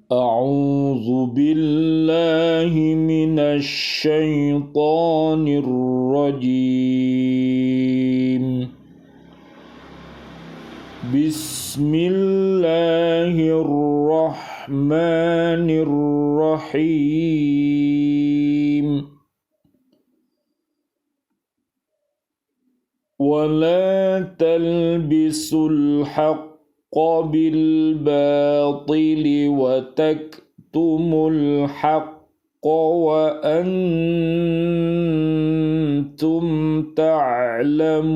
أعوذ بالله من الشيطان الرجيم. بسم الله الرحمن الرحيم. ولا تلبسوا الحق بالباطل وتكتموا الحق وأنتم تعلمون.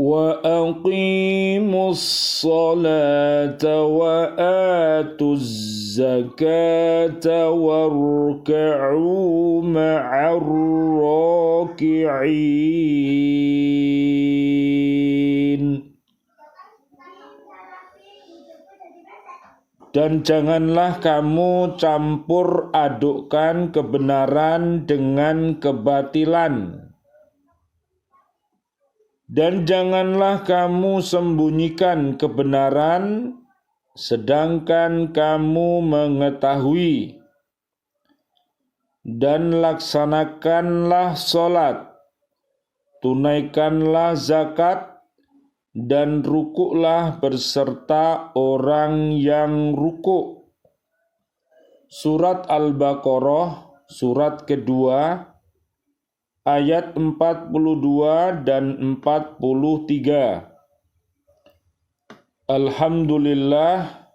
وأقيموا الصلاة وآتوا الزكاة واركعوا مع الراكعين. Dan janganlah kamu campur adukkan kebenaran dengan kebatilan. Dan janganlah kamu sembunyikan kebenaran sedangkan kamu mengetahui. Dan laksanakanlah sholat, tunaikanlah zakat, dan rukuklah beserta orang yang rukuk. Surat Al-Baqarah, surat kedua, ayat 42 dan 43. Alhamdulillah,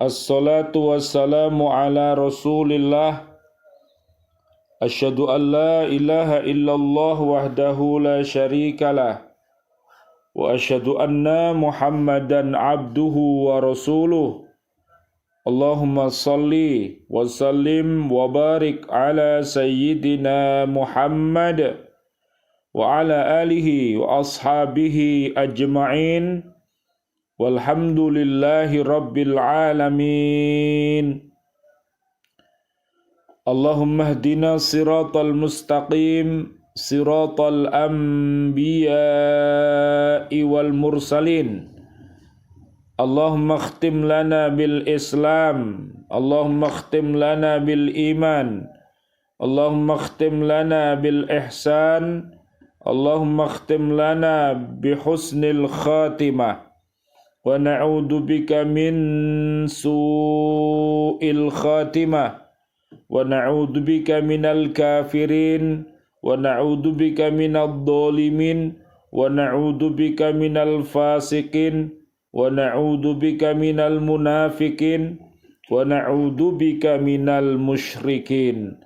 assalatu wassalamu ala rasulillah, asyhadu an la ilaha illallah wahdahu la syarikalah, wa asyhadu anna muhammadan abduhu wa rasuluh. Allahumma salli wa sallim wa barik ala sayyidina Muhammad wa ala alihi wa ashabihi ajma'in walhamdulillahi rabbil alamin. Allahumma hdina siratal mustaqim siratal anbiya'i wal mursalin. Allahumma khtim lana bil Islam, Allahumma khtim lana bil iman, Allahumma khtim lana bil ihsan, Allahumma khtim lana bi husnil khatimah, wa na'udzu bika min su'il khatimah, wa na'udzu bika minal kafirin, wa na'udzu bika minadh dhalimin, wa na'udzu bika minal fasikin, wa na'udzu bika minal munafikin, wa na'udzu bika minal musyrikin.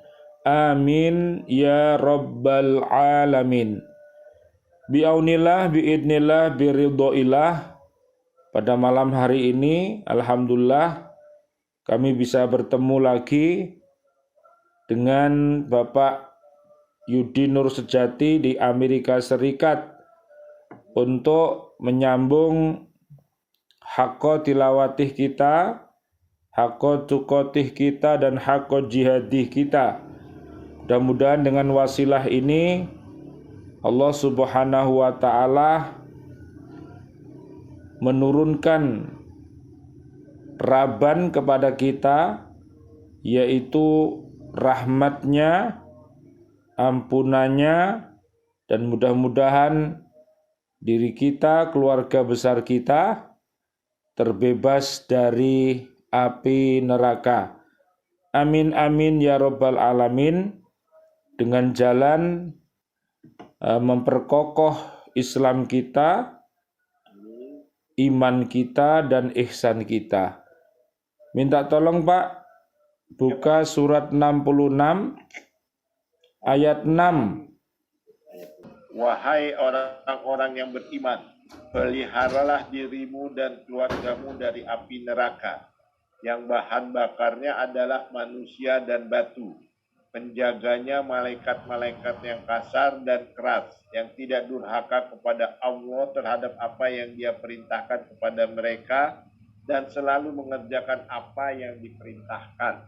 Amin ya rabbal alamin. Bi'aunillah, bi'idnillah, biridhoillah. Pada malam hari ini alhamdulillah kami bisa bertemu lagi dengan Bapak Yudi Nur Sejati di Amerika Serikat untuk menyambung hakko tilawatih kita, hakko tukotih kita, dan hakko jihadih kita. Mudah-mudahan dengan wasilah ini Allah subhanahu wa ta'ala menurunkan raban kepada kita, yaitu rahmatnya, ampunannya, dan mudah-mudahan diri kita, keluarga besar kita terbebas dari api neraka. Amin amin ya rabbal alamin. Dengan jalan memperkokoh Islam kita, iman kita, dan ihsan kita. Minta tolong Pak, buka surat 66 ayat 6. Wahai orang-orang yang beriman, peliharalah dirimu dan keluargamu dari api neraka, yang bahan bakarnya adalah manusia dan batu. Penjaganya malaikat-malaikat yang kasar dan keras, yang tidak durhaka kepada Allah terhadap apa yang Dia perintahkan kepada mereka, dan selalu mengerjakan apa yang diperintahkan.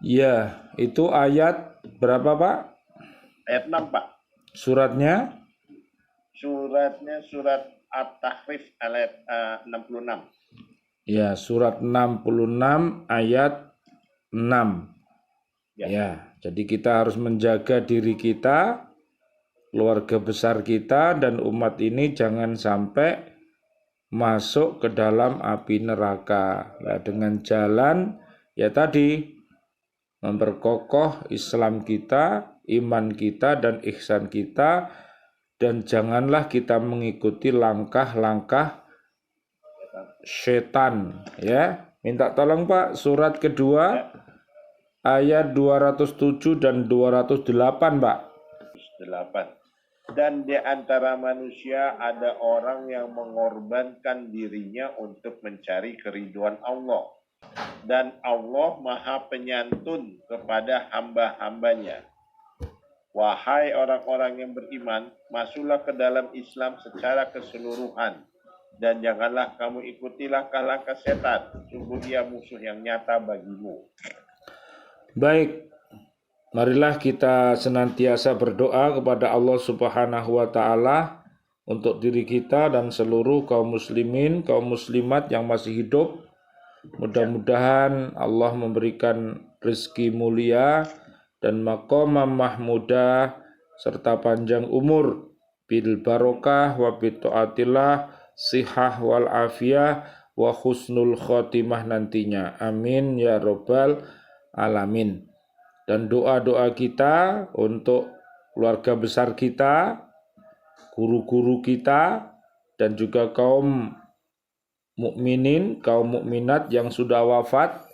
Ya, itu ayat berapa Pak? Ayat 6 Pak. Suratnya? Suratnya surat At-Tahrif ayat 66. Ya, surat 66 ayat 6. Ya, jadi kita harus menjaga diri kita, keluarga besar kita, dan umat ini jangan sampai masuk ke dalam api neraka. Nah, dengan jalan, ya tadi, memperkokoh Islam kita, iman kita, dan ihsan kita, dan janganlah kita mengikuti langkah-langkah setan. Ya, minta tolong Pak, surat kedua, ayat 207 dan 208, Pak. 8. Dan di antara manusia ada orang yang mengorbankan dirinya untuk mencari keriduan Allah. Dan Allah Maha Penyantun kepada hamba-hambanya. Wahai orang-orang yang beriman, masuklah ke dalam Islam secara keseluruhan. Dan janganlah kamu ikuti langkah-langkah setan. Sungguh dia musuh yang nyata bagimu. Baik, marilah kita senantiasa berdoa kepada Allah Subhanahu wa Ta'ala untuk diri kita dan seluruh kaum muslimin, kaum muslimat yang masih hidup. Mudah-mudahan Allah memberikan rezeki mulia dan maqamah mahmudah serta panjang umur bil barokah wa bi taatillah, sihah wal afiyah wa husnul khotimah nantinya. Amin ya rabbal alamin. Dan doa-doa kita untuk keluarga besar kita, guru-guru kita, dan juga kaum mukminin, kaum mukminat yang sudah wafat,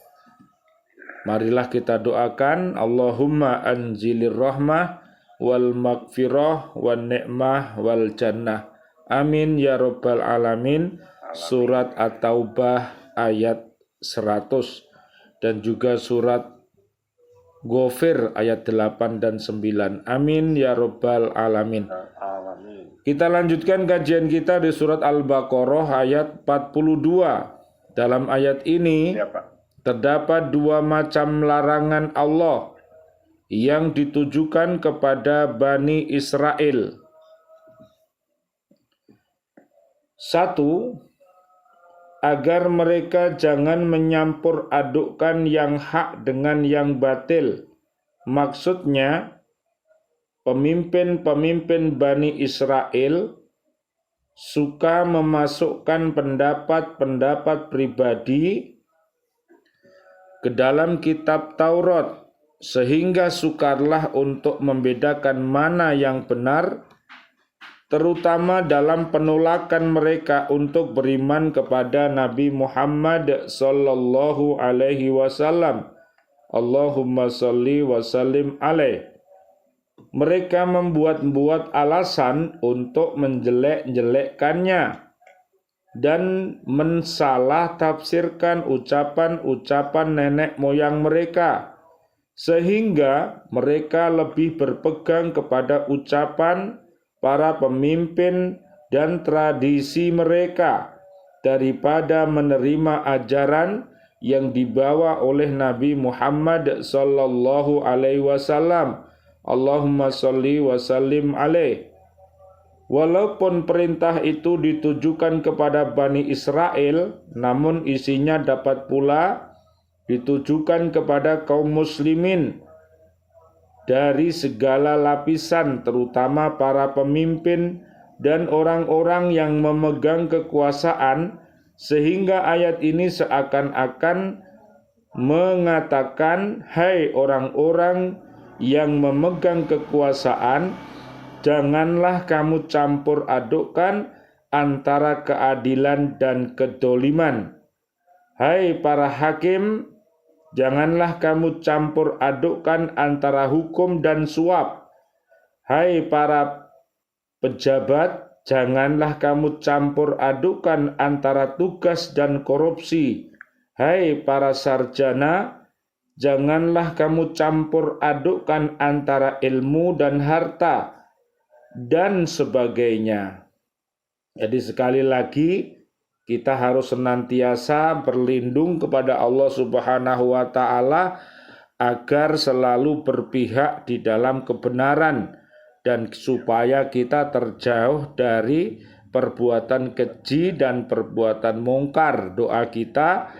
marilah kita doakan, Allahumma anzilir rahmah wal maghfirah wal ni'mah wal jannah. Amin ya rabbal alamin. Surat At-Taubah ayat 100 dan juga surat Ghafir ayat 8 dan 9. Amin ya rabbal alamin. Kita lanjutkan kajian kita di surat Al-Baqarah ayat 42. Dalam ayat ini terdapat dua macam larangan Allah yang ditujukan kepada Bani Israel. Satu, agar mereka jangan menyampur adukkan yang hak dengan yang batil. Maksudnya, pemimpin-pemimpin Bani Israel suka memasukkan pendapat-pendapat pribadi ke dalam kitab Taurat, sehingga sukarlah untuk membedakan mana yang benar, terutama dalam penolakan mereka untuk beriman kepada Nabi Muhammad sallallahu alaihi wasallam. Allahumma salli wa sallim alaih. Mereka membuat-buat alasan untuk menjelek-jelekkannya dan mensalah tafsirkan ucapan-ucapan nenek moyang mereka, sehingga mereka lebih berpegang kepada ucapan para pemimpin dan tradisi mereka daripada menerima ajaran yang dibawa oleh Nabi Muhammad sallallahu alaihi wasallam. Allahumma salli wa sallim alaih. Walaupun perintah itu ditujukan kepada Bani Israel, namun isinya dapat pula ditujukan kepada kaum muslimin dari segala lapisan, terutama para pemimpin dan orang-orang yang memegang kekuasaan, sehingga ayat ini seakan-akan mengatakan, hai orang-orang yang memegang kekuasaan, janganlah kamu campur adukkan antara keadilan dan kedoliman. Hai para hakim, janganlah kamu campur adukkan antara hukum dan suap. Hai para pejabat, janganlah kamu campur adukkan antara tugas dan korupsi. Hai para sarjana, janganlah kamu campur adukkan antara ilmu dan harta, dan sebagainya. Jadi sekali lagi, kita harus senantiasa berlindung kepada Allah Subhanahu wa Ta'ala agar selalu berpihak di dalam kebenaran dan supaya kita terjauh dari perbuatan keji dan perbuatan mungkar. Doa kita,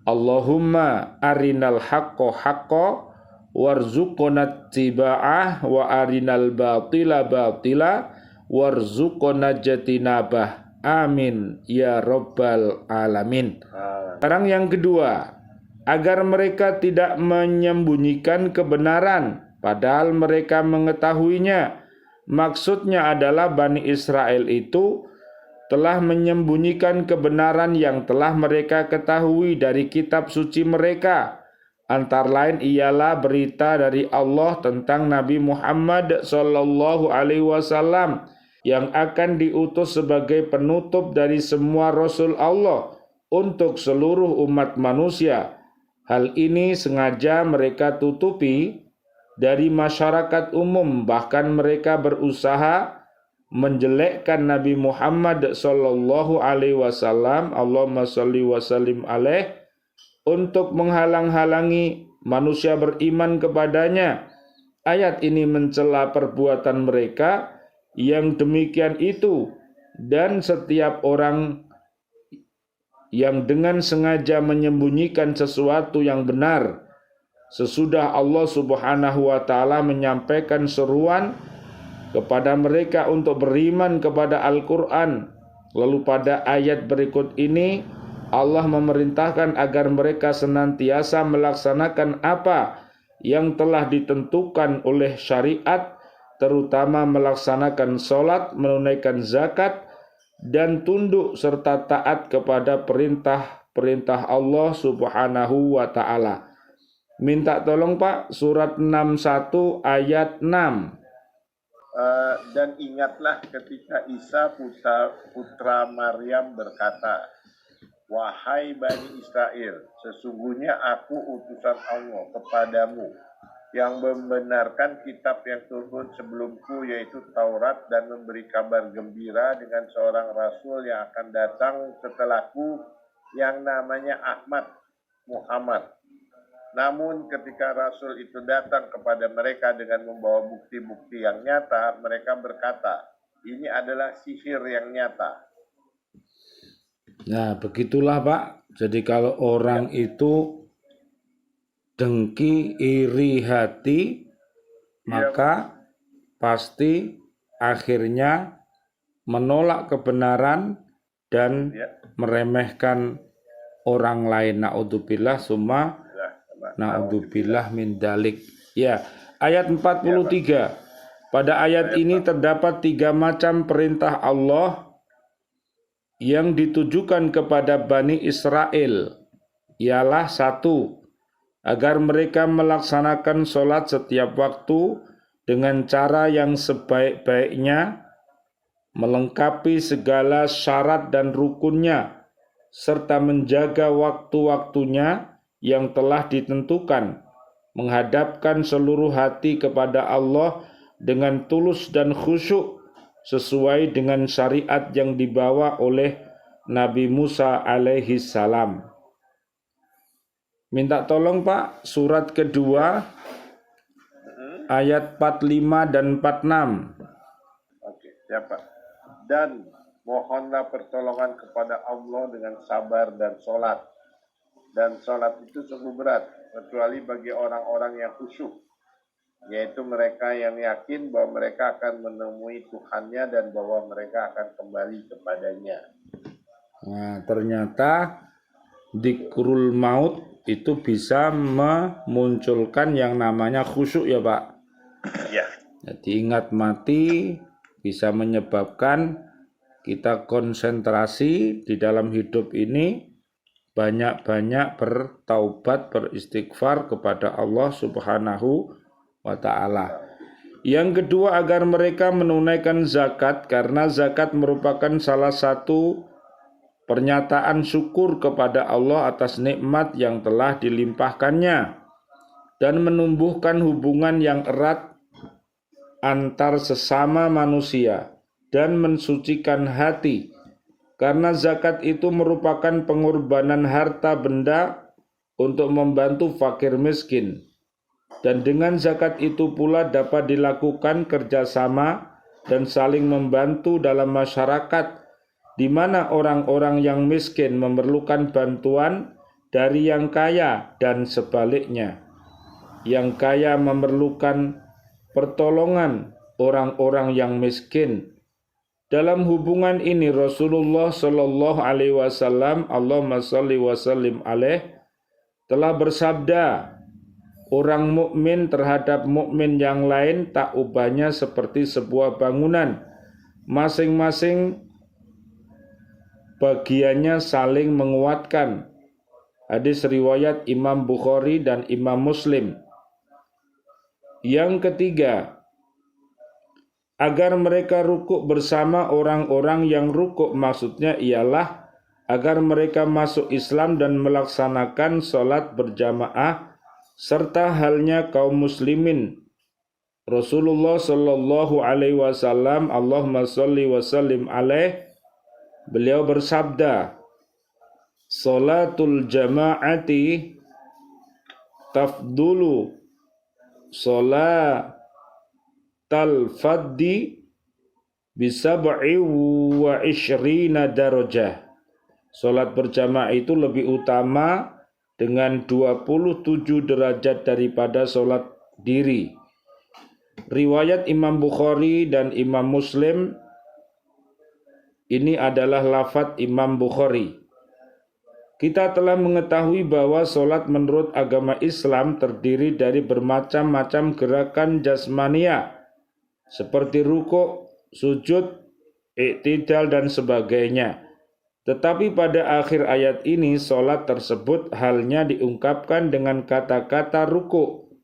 Allahumma arinal haqqo haqqo warzuqna tiba'ah wa arinal batila batila warzuqna jatinabah. Amin ya rabbal alamin. Sekarang yang kedua, agar mereka tidak menyembunyikan kebenaran padahal mereka mengetahuinya. Maksudnya adalah Bani Israel itu telah menyembunyikan kebenaran yang telah mereka ketahui dari kitab suci mereka. Antara lain ialah berita dari Allah tentang Nabi Muhammad sallallahu alaihi wasallam yang akan diutus sebagai penutup dari semua rasul Allah untuk seluruh umat manusia. Hal ini sengaja mereka tutupi dari masyarakat umum, bahkan mereka berusaha menjelekkan Nabi Muhammad sallallahu alaihi wasallam, Allahumma shalli wa sallim alaih, untuk menghalang-halangi manusia beriman kepadanya. Ayat ini mencela perbuatan mereka yang demikian itu, dan setiap orang yang dengan sengaja menyembunyikan sesuatu yang benar sesudah Allah Subhanahu wa taala menyampaikan seruan kepada mereka untuk beriman kepada Al-Qur'an. Lalu pada ayat berikut ini Allah memerintahkan agar mereka senantiasa melaksanakan apa yang telah ditentukan oleh syariat, terutama melaksanakan sholat, menunaikan zakat, dan tunduk serta taat kepada perintah-perintah Allah Subhanahu wa ta'ala. Minta tolong Pak, surat 61 ayat 6. Dan ingatlah ketika Isa putra Maryam berkata, "Wahai Bani Israel, sesungguhnya aku utusan Allah kepadamu yang membenarkan kitab yang turun sebelumku, yaitu Taurat, dan memberi kabar gembira dengan seorang rasul yang akan datang setelahku yang namanya Muhammad. Namun ketika rasul itu datang kepada mereka dengan membawa bukti-bukti yang nyata, mereka berkata, ini adalah sihir yang nyata." Nah, begitulah Pak. Jadi kalau orang itu dengki, iri hati, maka pasti akhirnya menolak kebenaran dan meremehkan orang lain. Na'udzubillah summa na'udzubillah min dalik. Ya, ayat 43. Pada ayat ini terdapat 3 macam perintah Allah yang ditujukan kepada Bani Israel. Ialah 1, agar mereka melaksanakan sholat setiap waktu dengan cara yang sebaik-baiknya, melengkapi segala syarat dan rukunnya, serta menjaga waktu-waktunya yang telah ditentukan, menghadapkan seluruh hati kepada Allah dengan tulus dan khusyuk sesuai dengan syariat yang dibawa oleh Nabi Musa alaihi salam. Minta tolong Pak, surat kedua ayat 45 dan 46. Oke, siapa? Dan mohonlah pertolongan kepada Allah dengan sabar dan sholat. Dan sholat itu sungguh berat, kecuali bagi orang-orang yang khusyuk, yaitu mereka yang yakin bahwa mereka akan menemui Tuhannya dan bahwa mereka akan kembali kepadanya. Nah, ternyata dzikrul maut itu bisa memunculkan yang namanya khusyuk ya Pak. Ya. Jadi ingat mati bisa menyebabkan kita konsentrasi di dalam hidup ini, banyak-banyak bertaubat, beristighfar kepada Allah Subhanahu wa ta'ala. Yang kedua, agar mereka menunaikan zakat, karena zakat merupakan salah satu pernyataan syukur kepada Allah atas nikmat yang telah dilimpahkannya dan menumbuhkan hubungan yang erat antar sesama manusia dan mensucikan hati, karena zakat itu merupakan pengorbanan harta benda untuk membantu fakir miskin. Dan dengan zakat itu pula dapat dilakukan kerjasama dan saling membantu dalam masyarakat, di mana orang-orang yang miskin memerlukan bantuan dari yang kaya dan sebaliknya. Yang kaya memerlukan pertolongan orang-orang yang miskin. Dalam hubungan ini Rasulullah Shallallahu Alaihi Wasallam, Allahumma sholli wa sallim alaih, telah bersabda, orang mukmin terhadap mukmin yang lain tak ubahnya seperti sebuah bangunan, masing-masing bagiannya saling menguatkan. Hadis riwayat Imam Bukhari dan Imam Muslim. Yang ketiga, agar mereka rukuk bersama orang-orang yang rukuk, maksudnya ialah agar mereka masuk Islam dan melaksanakan sholat berjamaah serta halnya kaum muslimin. Rasulullah Shallallahu Alaihi Wasallam, Allahumma sholli wa sallim alaih, beliau bersabda, sholatul jama'ati tafdulu sholatal faddi bisab'i wa ishrina darajah. Sholat berjamaah itu lebih utama dengan 27 derajat daripada sholat diri. Riwayat Imam Bukhari dan Imam Muslim, ini adalah lafadz Imam Bukhari. Kita telah mengetahui bahwa sholat menurut agama Islam terdiri dari bermacam-macam gerakan jasmania, seperti rukuk, sujud, iktidal, dan sebagainya. Tetapi pada akhir ayat ini, sholat tersebut halnya diungkapkan dengan kata-kata rukuk.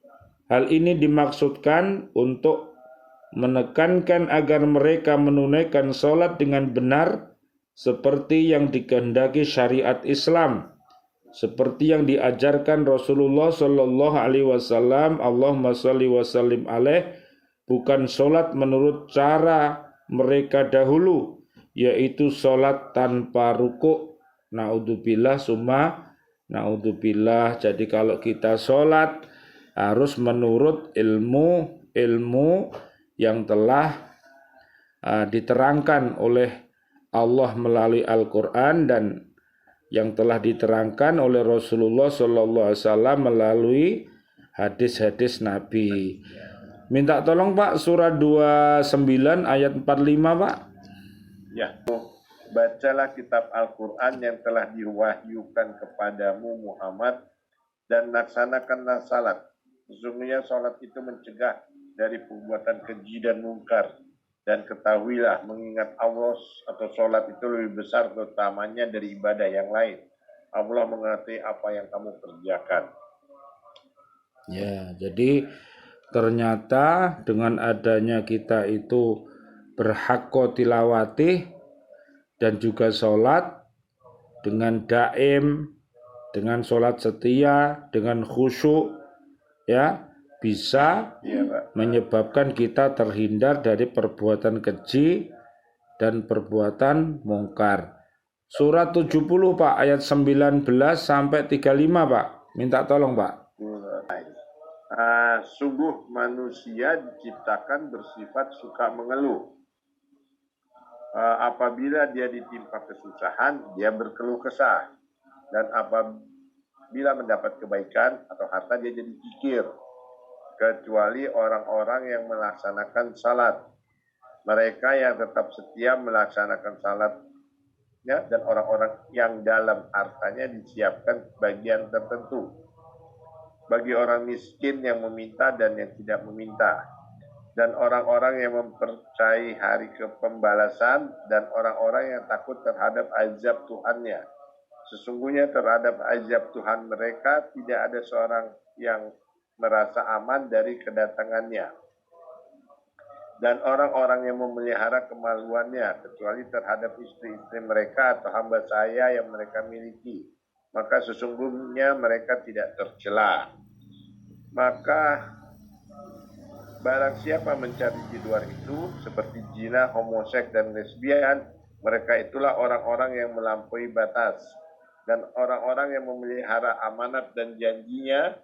Hal ini dimaksudkan untuk menekankan agar mereka menunaikan sholat dengan benar, seperti yang dikehendaki syariat Islam, seperti yang diajarkan Rasulullah Shallallahu Alaihi Wasallam, Allahumma sholli wa sallim alaih, bukan sholat menurut cara mereka dahulu, yaitu sholat tanpa rukuk. Naudzubillah summa naudzubillah. Jadi kalau kita sholat harus menurut ilmu yang telah diterangkan oleh Allah melalui Al-Quran dan yang telah diterangkan oleh Rasulullah SAW melalui hadis-hadis Nabi. Minta tolong Pak, surat 29 ayat 45 Pak. Ya, bacalah kitab Al-Quran yang telah diwahyukan kepadamu Muhammad dan laksanakanlah salat. Sesungguhnya salat itu mencegah dari perbuatan keji dan mungkar. Dan ketahuilah, mengingat Allah atau sholat itu lebih besar keutamanya dari ibadah yang lain. Allah mengerti apa yang kamu kerjakan. Ya, jadi ternyata dengan adanya kita itu berhakko tilawati dan juga sholat dengan daim, dengan sholat setia, dengan khusyuk, ya, bisa menyebabkan kita terhindar dari perbuatan keji dan perbuatan mungkar. Surat 70 Pak, ayat 19 sampai 35 Pak. Minta tolong Pak. Sungguh manusia diciptakan bersifat suka mengeluh. Apabila dia ditimpa kesusahan, dia berkeluh kesah. Dan apabila mendapat kebaikan atau harta, dia jadi kikir. Kecuali orang-orang yang melaksanakan salat. Mereka yang tetap setia melaksanakan salatnya dan orang-orang yang dalam hartanya disiapkan bagian tertentu. Bagi orang miskin yang meminta dan yang tidak meminta. Dan orang-orang yang mempercayai hari pembalasan dan orang-orang yang takut terhadap azab Tuhannya. Sesungguhnya terhadap azab Tuhan mereka tidak ada seorang yang merasa aman dari kedatangannya. Dan orang-orang yang memelihara kemaluannya, kecuali terhadap istri-istri mereka atau hamba saya yang mereka miliki, maka sesungguhnya mereka tidak tercela. Maka barang siapa mencari di luar itu, seperti zina, homoseks, dan lesbian, mereka itulah orang-orang yang melampaui batas. Dan orang-orang yang memelihara amanat dan janjinya,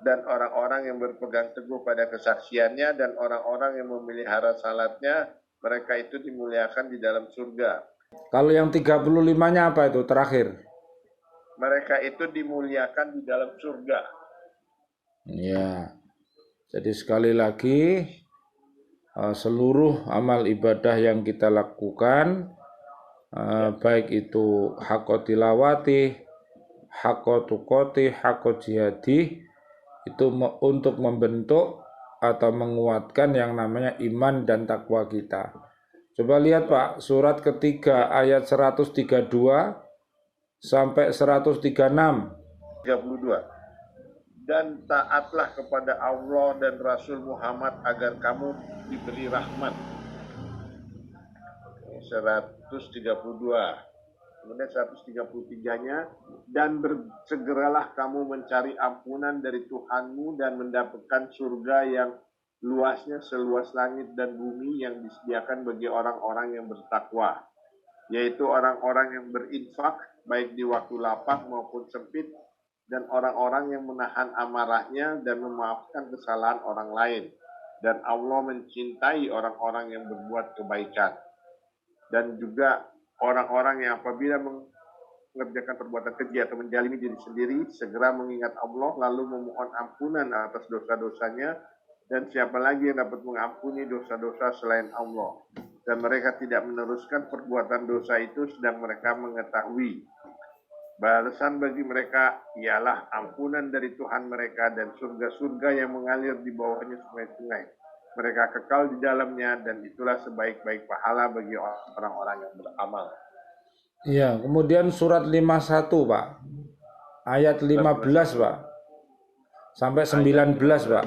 dan orang-orang yang berpegang teguh pada kesaksiannya, dan orang-orang yang memelihara salatnya, mereka itu dimuliakan di dalam surga. Kalau yang 35-nya apa itu terakhir? Mereka itu dimuliakan di dalam surga. Ya, jadi sekali lagi seluruh amal ibadah yang kita lakukan, baik itu hakko tilawati, hakko tukoti, hakko jihadi, itu untuk membentuk atau menguatkan yang namanya iman dan takwa kita. Coba lihat Pak, surat ketiga ayat 132 sampai 136. 32. Dan taatlah kepada Allah dan Rasul Muhammad agar kamu diberi rahmat. 132. Kemudian 133-nya, dan bersegeralah kamu mencari ampunan dari Tuhanmu dan mendapatkan surga yang luasnya seluas langit dan bumi yang disediakan bagi orang-orang yang bertakwa, yaitu orang-orang yang berinfak baik di waktu lapang maupun sempit, dan orang-orang yang menahan amarahnya dan memaafkan kesalahan orang lain. Dan Allah mencintai orang-orang yang berbuat kebaikan. Dan juga orang-orang yang apabila mengerjakan perbuatan keji atau menjalimi diri sendiri, segera mengingat Allah lalu memohon ampunan atas dosa-dosanya, dan siapa lagi yang dapat mengampuni dosa-dosa selain Allah. Dan mereka tidak meneruskan perbuatan dosa itu sedang mereka mengetahui. Balasan bagi mereka ialah ampunan dari Tuhan mereka dan surga-surga yang mengalir di bawahnya sungai-sungai. Mereka kekal di dalamnya, dan itulah sebaik-baik pahala bagi orang-orang yang beramal. Ya, kemudian surat 51 Pak, ayat 15 Pak, sampai 19 Pak.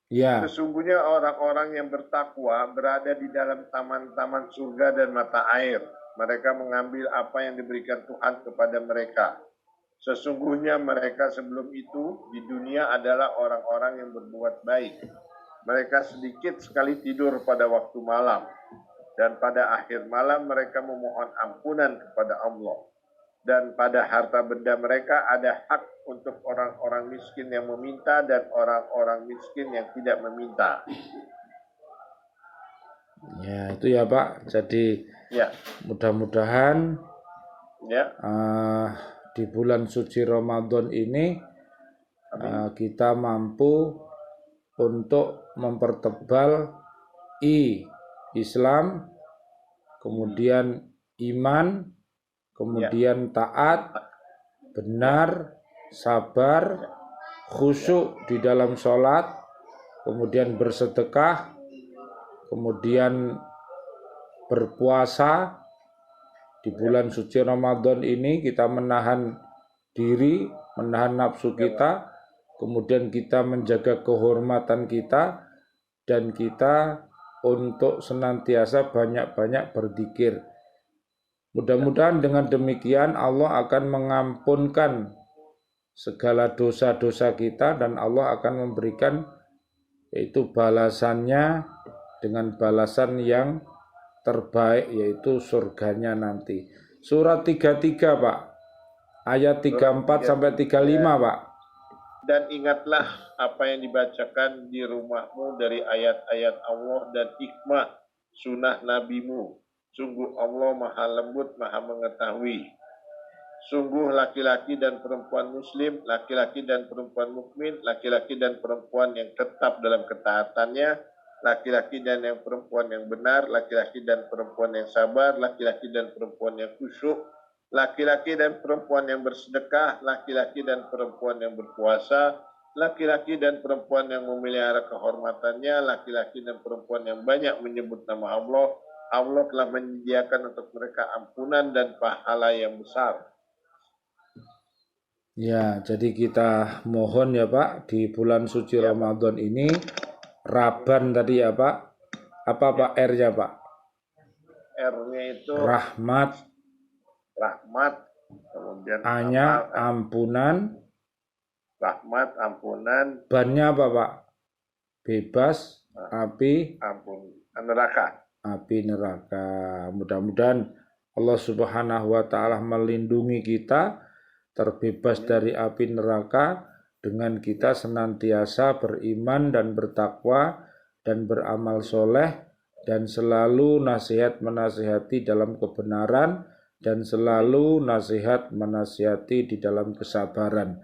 Ya. Sesungguhnya orang-orang yang bertakwa berada di dalam taman-taman surga dan mata air. Mereka mengambil apa yang diberikan Tuhan kepada mereka. Sesungguhnya mereka sebelum itu di dunia adalah orang-orang yang berbuat baik. Mereka sedikit sekali tidur pada waktu malam, dan pada akhir malam mereka memohon ampunan kepada Allah. Dan pada harta benda mereka ada hak untuk orang-orang miskin yang meminta dan orang-orang miskin yang tidak meminta. Ya, itu ya Pak. Jadi ya, mudah-mudahan di bulan suci Ramadan ini kita mampu untuk mempertebal Islam, kemudian iman, kemudian taat, benar, sabar, khusyuk di dalam sholat, kemudian bersedekah, kemudian berpuasa. Di bulan suci Ramadan ini kita menahan diri, menahan nafsu kita, kemudian kita menjaga kehormatan kita, dan kita untuk senantiasa banyak-banyak berzikir. Mudah-mudahan dengan demikian Allah akan mengampunkan segala dosa-dosa kita, dan Allah akan memberikan yaitu balasannya dengan balasan yang terbaik, yaitu surganya nanti. Surat 33 Pak, ayat 34 sampai 35 Pak. Dan ingatlah apa yang dibacakan di rumahmu dari ayat-ayat Allah dan hikmah sunnah nabimu. Sungguh Allah maha lembut, maha mengetahui. Sungguh laki-laki dan perempuan muslim, laki-laki dan perempuan mukmin, laki-laki dan perempuan yang tetap dalam ketaatannya, laki-laki dan yang perempuan yang benar, laki-laki dan perempuan yang sabar, laki-laki dan perempuan yang khusyuk, laki-laki dan perempuan yang bersedekah, laki-laki dan perempuan yang berpuasa, laki-laki dan perempuan yang memelihara kehormatannya, laki-laki dan perempuan yang banyak menyebut nama Allah. Allah telah menyediakan untuk mereka ampunan dan pahala yang besar. Ya, jadi kita mohon ya Pak, di bulan suci Ramadan ini, Raban tadi ya Pak, apa Pak R-nya Pak? R-nya itu rahmat, kemudian A-nya ampunan, rahmat, ampunan, Ban-nya apa Pak? Bebas, api, neraka. Api neraka. Mudah-mudahan Allah Subhanahu wa Ta'ala melindungi kita terbebas dari api neraka, dengan kita senantiasa beriman dan bertakwa dan beramal soleh dan selalu nasihat menasihati dalam kebenaran dan selalu nasihat menasihati di dalam kesabaran.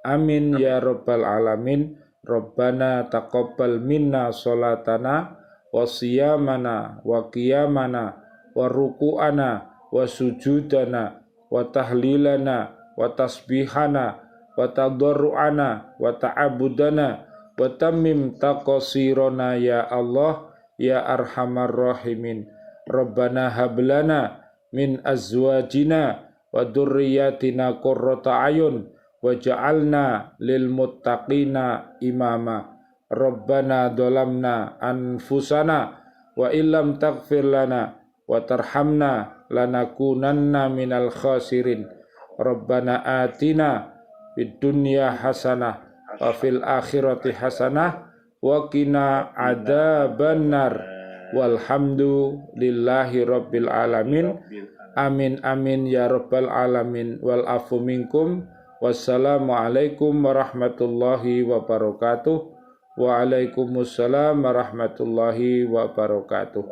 Amin ya rabbal alamin. Rabbana taqabbal minna sholatana wa siyamana wa qiyamana wa ruku'ana wa sujudana wa tahlilana wa tasbihana wa tadarru'ana wa ta'abudana wa tammim taqsirana ya Allah ya arhamar rahimin. Rabbana hablana min azwajina wa dzurriyyatina qurrata ayun waj'alna lil muttaqina imama. Rabbana dhalamna anfusana wa illam taghfir lana wa tarhamna lanakunanna minal khasirin. Rabbana atina fid dunya hasanah wa fil akhirati hasanah wa qina adzabannar. Walhamdulillahi rabbil alamin. Amin amin ya rabbal alamin. Wal afu minkum. Wassalamualaikum warahmatullahi wabarakatuh. Waalaikumsalam warahmatullahi wabarakatuh.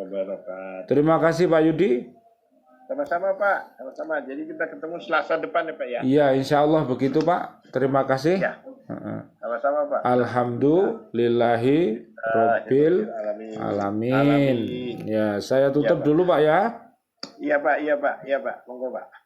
Terima kasih Pak Yudi. Sama-sama Pak, sama-sama. Jadi kita ketemu Selasa depan ya Pak ya. Iya, insya Allah begitu Pak. Terima kasih. Ya. Sama-sama Pak. Alhamdulillahi rabbil alamin. Ya, saya tutup dulu Pak ya. Iya Pak, iya Pak, iya Pak. Monggo Pak.